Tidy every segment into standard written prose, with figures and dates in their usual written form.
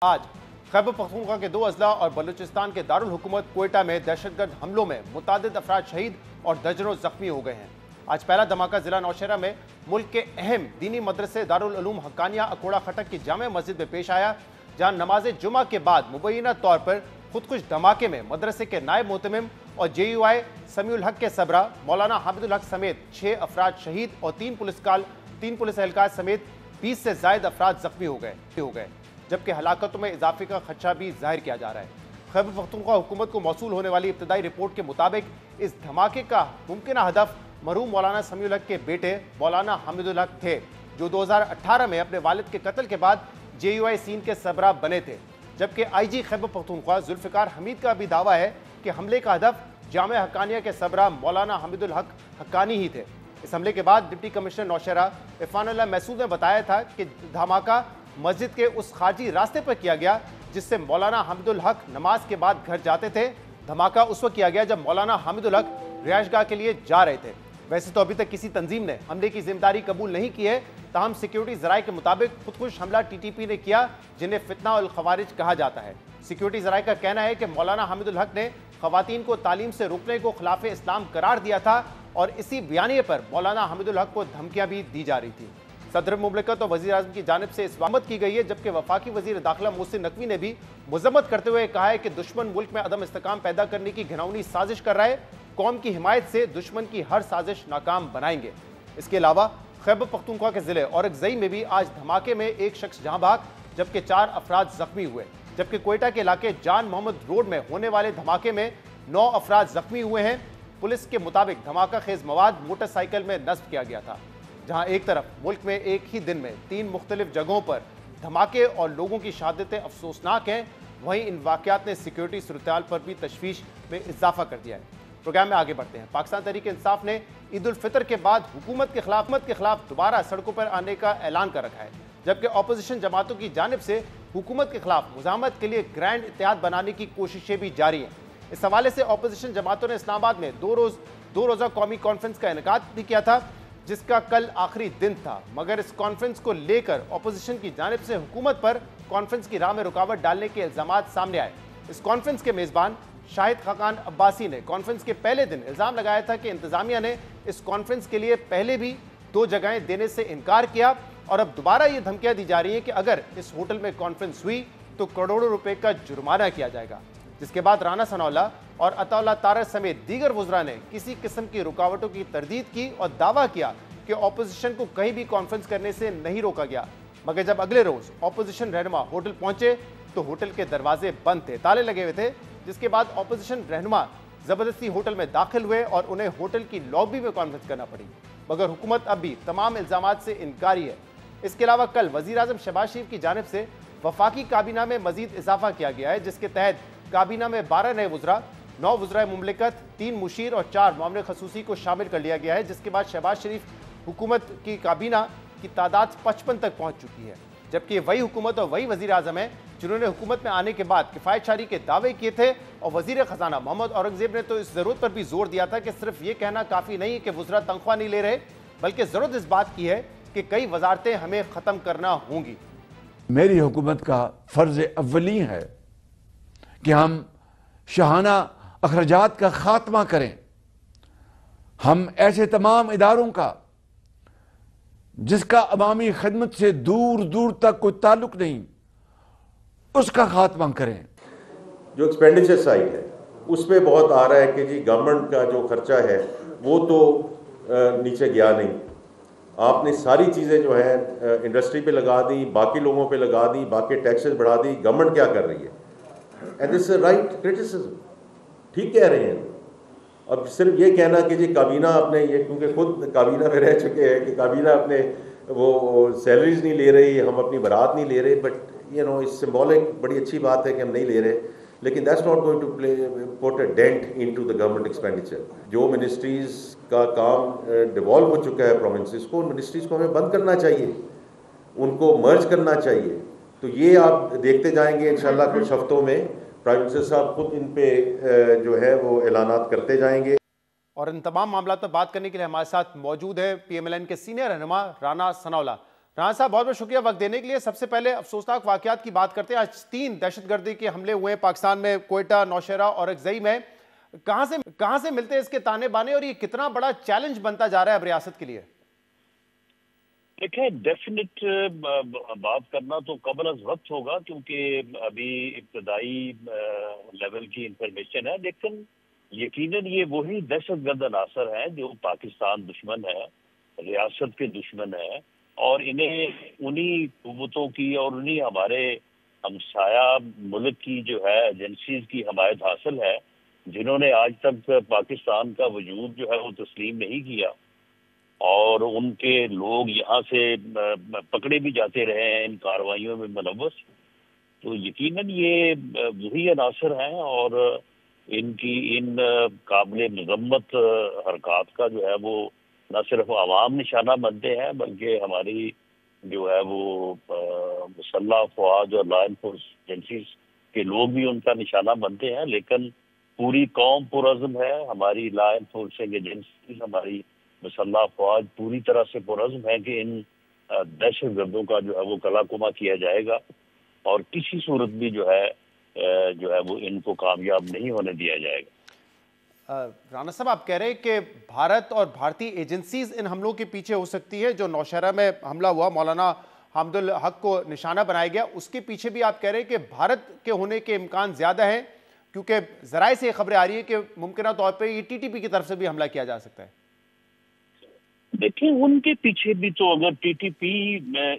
आज खैबर पख्तूनख्वा के 2 अजला और बलूचिस्तान के दारुल हुकूमत कोयटा में दहशतगर्द हमलों में मुतादिद अफराद शहीद और दर्जनों जख्मी हो गए हैं। आज पहला धमाका जिला नौशहरा में मुल्क के अहम दीनी मदरसे दारुल उलूम हक्कानिया अकोड़ा खटक की जामे मस्जिद में पेश आया, जहां नमाज जुमा के बाद मुबैना तौर पर खुदकुश धमाके में मदरसे के नायब मोहतमिम और JUI समीउल हक के सबरा मौलाना हामिदुल हक समेत 6 अफराद शहीद और 3 पुलिस एहलकार समेत 20 से ज्यादा अफराद जख्मी हो गए, जबकि हलाकतों में इजाफे का खदशा भी जाहिर किया जा रहा है। खैबर पख्तूनख्वा हुकूमत को मौसूल होने वाली इब्तदाई रिपोर्ट के मुताबिक इस धमाके का मुमकिन हदफ मरहूम मौलाना समीउल हक के बेटे मौलाना हामिदुल हक थे, जो 2018 में अपने वालिद के कत्ल के बाद JUI सीन के सरबराह बने थे। जबकि IG खैबर पख्तूनख्वा जुल्फ़िकार हमीद का भी दावा है कि हमले का हदफ जामे हक्कानिया के सरबराह मौलाना हामिदुल हक हक्कानी ही थे। इस हमले के बाद डिप्टी कमिश्नर नौशहरा इरफानुल्लाह महसूद ने बताया था कि धमाका मस्जिद के उस खारजी रास्ते पर किया गया जिससे मौलाना हामिदुल हक नमाज के बाद घर जाते थे। धमाका उस वक्त किया गया जब मौलाना हामिदुल हक रिहाइशगाह के लिए जा रहे थे। वैसे तो अभी तक किसी तंजीम ने हमले की जिम्मेदारी कबूल नहीं की है, ताहम सिक्योरिटी जराये के मुताबिक खुदकुश हमला TTP ने किया, जिन्हें फितना और खवारिज कहा जाता है। सिक्योरिटी जराये का कहना है कि मौलाना हामिदुल हक ने खवातीन को तालीम से रोकने को खिलाफ इस्लाम करार दिया था और इसी बयानिए पर मौलाना हामिदुल हक को धमकियां भी दी जा रही थी। सदर मुमलिकत और वज़ीर आज़म की जानिब से इस्वामत की गई है, जबकि वफाकी वज़ीर दाखिला मोहसिन नकवी ने भी मजम्मत करते हुए कहा है कि दुश्मन मुल्क में अदम इस्तेकाम पैदा करने की घिनौनी साजिश कर रहा है। कौम की हिमायत से दुश्मन की हर साजिश नाकाम बनाएंगे। इसके अलावा खैबर पख्तूनख्वा के ज़िले औरंगज़ई में भी आज धमाके में एक शख्स जहां भाग, जबकि 4 अफराद जख्मी हुए। जबकि कोयटा के इलाके जान मोहम्मद रोड में होने वाले धमाके में 9 अफराद जख्मी हुए हैं। पुलिस के मुताबिक धमाका खेज मवाद मोटरसाइकिल में नस्ब किया गया था। जहां एक तरफ मुल्क में एक ही दिन में 3 मुख्तलिफ जगहों पर धमाके और लोगों की शहादतें अफसोसनाक हैं, वहीं इन वाक़यात ने सिक्योरिटी सूरत-ए-हाल पर भी तशवीश में इजाफा कर दिया है। प्रोग्राम में आगे बढ़ते हैं। पाकिस्तान तहरीक इंसाफ ने ईद उल फितर के बाद हुकूमत के खिलाफ दोबारा सड़कों पर आने का ऐलान कर रखा है, जबकि अपोजिशन जमातों की जानिब से हुकूमत के खिलाफ मुज़ाहमत के लिए ग्रैंड इत्तेहाद बनाने की कोशिशें भी जारी हैं। इस हवाले से अपोजिशन जमातों ने इस्लामाबाद में दो रोज़ा कौमी कॉन्फ्रेंस का इनेकाद भी किया था, जिसका कल आखिरी दिन था। मगर इस कॉन्फ्रेंस को लेकर अपोजिशन की जानिब से हुकूमत पर कॉन्फ्रेंस की राह में रुकावट डालने के इल्जामात सामने आए। इस कॉन्फ्रेंस के मेज़बान शाहिद खाकान अब्बासी ने कॉन्फ्रेंस के पहले दिन इल्ज़ाम लगाया था कि इंतजामिया ने इस कॉन्फ्रेंस के लिए पहले भी 2 जगहें देने से इनकार किया और अब दोबारा ये धमकियां दी जा रही हैं कि अगर इस होटल में कॉन्फ्रेंस हुई तो करोड़ों रुपए का जुर्माना किया जाएगा। जिसके बाद राना सनाउल्लाह और अताउल्लाह तारर समेत दीगर वुज़रा ने किसी किस्म की रुकावटों की तरदीद की और दावा किया कि अपोजिशन को कहीं भी कॉन्फ्रेंस करने से नहीं रोका गया। मगर जब अगले रोज अपोजिशन रहनुमा होटल पहुंचे तो होटल के दरवाजे बंद थे, ताले लगे हुए थे, जिसके बाद अपोजिशन रहनुमा जबरदस्ती होटल में दाखिल हुए और उन्हें होटल की लॉबी में कॉन्फ्रेंस करना पड़ी। मगर हुकूमत अब भी तमाम इल्जामात से इनकारी है। इसके अलावा कल वज़ीर आज़म शहबाज शरीफ की जानिब से वफाकी काबीना में मजीद इजाफा किया गया है, जिसके तहत काबीना में 12 नए वुज़रा, 9 वुज़राए मुमलिकत, 3 मुशीर और 4 मामले खसूसी को शामिल कर लिया गया है। जिसके बाद शहबाज शरीफ हुकूमत की काबीना की तादाद 55 तक पहुंच चुकी है, जबकि वही हुकूमत और वही वज़ीर आज़म है जिन्होंने हुकूमत में आने के बाद किफ़ायतशारी के दावे किए थे। और वज़ीर ख़जाना मोहम्मद औरंगज़ेब ने तो इस ज़रूरत पर भी जोर दिया था कि सिर्फ ये कहना काफ़ी नहीं कि वुज़रा तनख्वाह नहीं ले रहे, बल्कि ज़रूरत इस बात की है कि कई वजारतें हमें ख़त्म करना होंगी। मेरी हुकूमत का फ़र्ज़ अव्वली है कि हम शाहाना अखराजात का ख़ात्मा करें। हम ऐसे तमाम इदारों का जिसका अवामी खिदमत से दूर दूर तक कोई ताल्लुक नहीं, उसका खात्मा करें। जो एक्सपेंडिचर साइड है उस पर बहुत आ रहा है कि जी गवर्नमेंट का जो खर्चा है वो तो नीचे गया नहीं, आपने सारी चीज़ें जो है इंडस्ट्री पे लगा दी, बाकी लोगों पे लगा दी, बाकी टैक्सेस बढ़ा दी, गवर्नमेंट क्या कर रही है? And this is right criticism, ठीक कह रहे हैं। अब सिर्फ ये कहना कि जी काबीना अपने ये, क्योंकि खुद काबीना में रह चुके हैं कि काबीना अपने वो सैलरीज नहीं ले रही, हम अपनी बारात नहीं ले रहे, बट इस सिंबॉलिक बड़ी अच्छी बात है कि हम नहीं ले रहे, लेकिन that's not going to put a dent into the government expenditure. जो मिनिस्ट्रीज का काम डिवॉल्व हो चुका है प्रोविंसेस को, उन मिनिस्ट्रीज को हमें बंद करना चाहिए, उनको मर्ज करना चाहिए। तो ये आप देखते जाएंगे इंशाल्लाह कुछ हफ्तों में प्राइम मिनिस्टर साहब खुद इन पे जो है वो ऐलानात करते जाएंगे। और इन तमाम मामलों पर बात करने के लिए हमारे साथ मौजूद है PMLN के सीनियर रहनुमा राना सनाउल्लाह। رانا صاحب بہت بہت شکریہ وقت دینے کے لیے. سب سے پہلے افسوسناک واقعات کی بات کرتے ہیں. آج 3 دہشت گردی کے حملے ہوئے ہیں پاکستان میں, کوئٹہ, نوشہرہ اور اکزئی میں. کہاں سے ملتے ہیں اس کے تانے بانے, اور یہ کتنا بڑا چیلنج بنتا جا رہا ہے اب ریاست کے لیے؟ دیکھیں, ڈیفینٹ بات کرنا تو قبل از وقت ہوگا, کیونکہ ابھی ابتدائی لیول کی انفارمیشن ہے. لیکن یقیناً یہ وہی دہشت گرد عناصر ہیں جو پاکستان دشمن ہے, ریاست کے دشمن ہے, اور انہیں انہی قوتوں کی اور انہی ہمارے ہمسایہ ملک کی جو ہے ایجنسیز کی حمایت حاصل ہے, جنہوں نے آج تک پاکستان کا وجود جو ہے وہ تسلیم نہیں کیا, اور ان کے لوگ یہاں سے پکڑے بھی جاتے رہے ہیں ان کارروائیوں میں ملوث. تو یقیناً یہ وہی عناصر ہیں, اور ان قابل مذمت حرکات کا جو ہے وہ نہ صرف عوام نشانہ بنتے ہیں, بلکہ ہماری جو ہے وہ مسلح افواج اور لا انفورس ایجنسیز کے لوگ بھی ان کا نشانہ بنتے ہیں. لیکن پوری قوم پرعزم ہے, ہماری لا انفورسنگ ایجنسیز, ہماری مسلح افواج پوری طرح سے پرعزم ہے کہ ان دہشت گردوں کا جو ہے وہ کلا کما کیا جائے گا, اور کسی صورت بھی جو ہے وہ ان کو کامیاب نہیں ہونے دیا جائے گا. رانا صاحب, آپ کہہ رہے ہیں کہ بھارت اور بھارتی ایجنسیز ان حملوں کے پیچھے ہو سکتی ہے. جو نوشہرہ میں حملہ ہوا, مولانا حامد الحق کو نشانہ بنایا گیا, اس کے پیچھے بھی آپ کہہ رہے ہیں کہ بھارت کے ہونے کے امکان زیادہ ہیں, کیونکہ ذرائع سے یہ خبریں آ رہی ہیں کہ ممکنہ طور پہ یہ ٹی ٹی پی کی طرف سے بھی حملہ کیا جا سکتا ہے. دیکھیں, ان کے پیچھے بھی تو اگر ٹی ٹی پی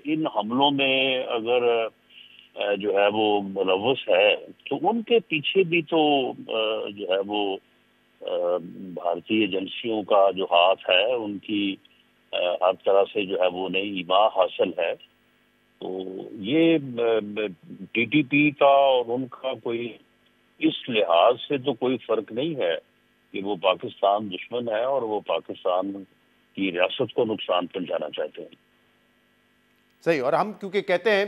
ان حملوں میں اگر جو ہے وہ ملوث ہے, تو ان کے پیچھے بھی تو جو ہے وہ بھارتی ایجنسیوں کا جو ہاتھ ہے, ان کی ہر طرح سے جو ہے وہ نئی ایما حاصل ہے. تو یہ ٹی ٹی پی کا اور ان کا کوئی اس لحاظ سے تو کوئی فرق نہیں ہے کہ وہ پاکستان دشمن ہے اور وہ پاکستان کی ریاست کو نقصان پہنچانا چاہتے ہیں. صحیح. اور ہم کیونکہ کہتے ہیں,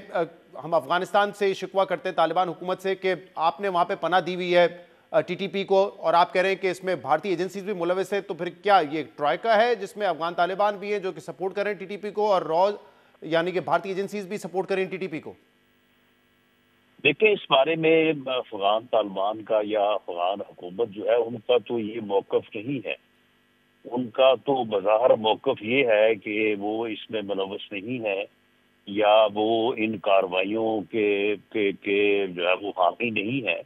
ہم افغانستان سے شکوہ کرتے ہیں طالبان حکومت سے کہ آپ نے وہاں پہ پناہ دی ہوئی ہے ٹی ٹی پی کو, اور آپ کہہ رہے ہیں کہ اس میں بھارتی ایجنسیز بھی ملوث ہے, تو پھر کیا یہ ٹرائیکا ہے جس میں افغان طالبان بھی ہیں جو کہ سپورٹ کریں ٹی ٹی پی کو, اور را یعنی کہ بھارتی ایجنسیز بھی سپورٹ کریں ٹی ٹی پی کو؟ دیکھیں, اس بارے میں افغان طالبان کا یا افغان حکومت جو ہے ان کا تو یہ موقف نہیں ہے. ان کا تو بظاہر موقف یہ ہے کہ وہ اس میں ملوث نہیں ہے, یا وہ ان کارروائیوں کے جو ہے وہ حامی نہیں ہے.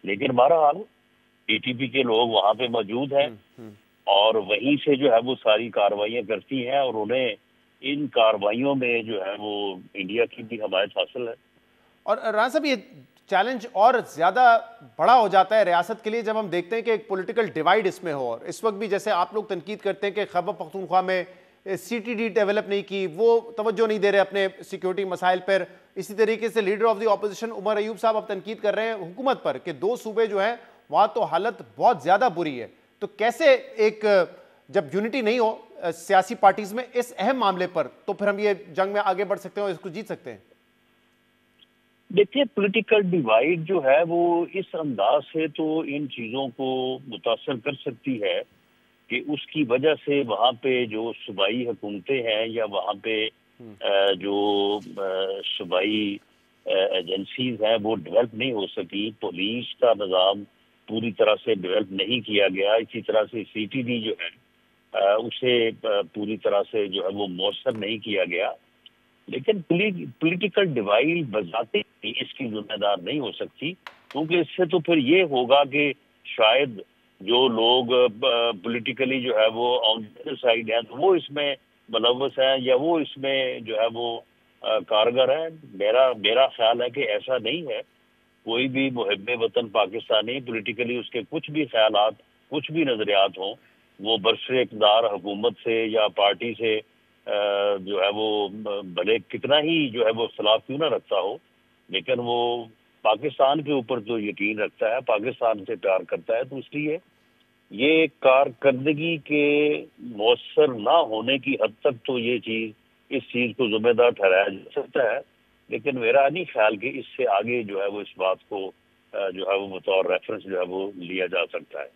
لیکن بہرحال ٹی ٹی پی کے لوگ وہاں پہ موجود ہیں, اور وہیں سے جو ہے وہ ساری کارروائیاں کرتی ہیں, اور انہیں ان کارروائیوں میں جو ہے وہ انڈیا کی بھی حمایت حاصل ہے. اور رانا صاحب, یہ چیلنج اور زیادہ بڑا ہو جاتا ہے ریاست کے لیے جب ہم دیکھتے ہیں کہ ایک پولیٹیکل ڈیوائیڈ اس میں ہو, اور اس وقت بھی جیسے آپ لوگ تنقید کرتے ہیں کہ خیبر پختونخوا میں سی ٹی ڈی ڈیولپ نہیں کی, وہ توجہ نہیں دے رہے اپنے سیکیورٹی مسائل پر. اسی طریقے سے leader of the opposition Omar Ayub صاحب اب تنقید کر رہے ہیں حکومت پر کہ 2 صوبے جو ہیں وہاں تو حالت بہت زیادہ بری ہے. تو کیسے ایک جب یونٹی نہیں ہو سیاسی پارٹیز میں اس اہم معاملے پر, تو پھر ہم یہ جنگ میں آگے بڑھ سکتے ہیں اور اس کو جیت سکتے ہیں؟ دیکھیے, پولیٹیکل ڈیوائیڈ جو ہے وہ اس انداز سے تو ان چیزوں کو متاثر کر سکتی ہے کہ اس کی وجہ سے وہاں پہ جو صوبائی حکومتیں ہیں یا وہاں پہ جو صوبائی ایجنسیز ہیں وہ ڈیولپ نہیں ہو سکی. پولیس کا نظام پوری طرح سے ڈیولپ نہیں کیا گیا. اسی طرح سے سی ٹی ڈی جو ہے اسے پوری طرح سے جو ہے وہ مؤثر نہیں کیا گیا. لیکن پولیٹیکل ڈیوائیڈ بذات اس کی ذمہ دار نہیں ہو سکتی, کیونکہ اس سے تو پھر یہ ہوگا کہ شاید جو لوگ پولیٹیکلی جو ہے وہ آن سائڈ ہیں تو وہ اس میں ملوث ہیں, یا وہ اس میں جو ہے وہ کارگر ہیں. میرا خیال ہے کہ ایسا نہیں ہے. کوئی بھی محب وطن پاکستانی پولیٹیکلی اس کے کچھ بھی خیالات, کچھ بھی نظریات ہوں, وہ برسر اقتدار حکومت سے یا پارٹی سے جو ہے وہ بھلے کتنا ہی جو ہے وہ اختلاف کیوں نہ رکھتا ہو, لیکن وہ پاکستان کے اوپر تو یقین رکھتا ہے, پاکستان سے پیار کرتا ہے. تو اس لیے یہ کارکردگی کے مؤثر نہ ہونے کی حد تک تو یہ چیز اس چیز کو ذمہ دار ٹھہرایا جا سکتا ہے. لیکن میرا نہیں خیال کہ اس سے آگے جو ہے وہ اس بات کو جو ہے وہ بطور ریفرنس جو ہے وہ لیا جا سکتا ہے.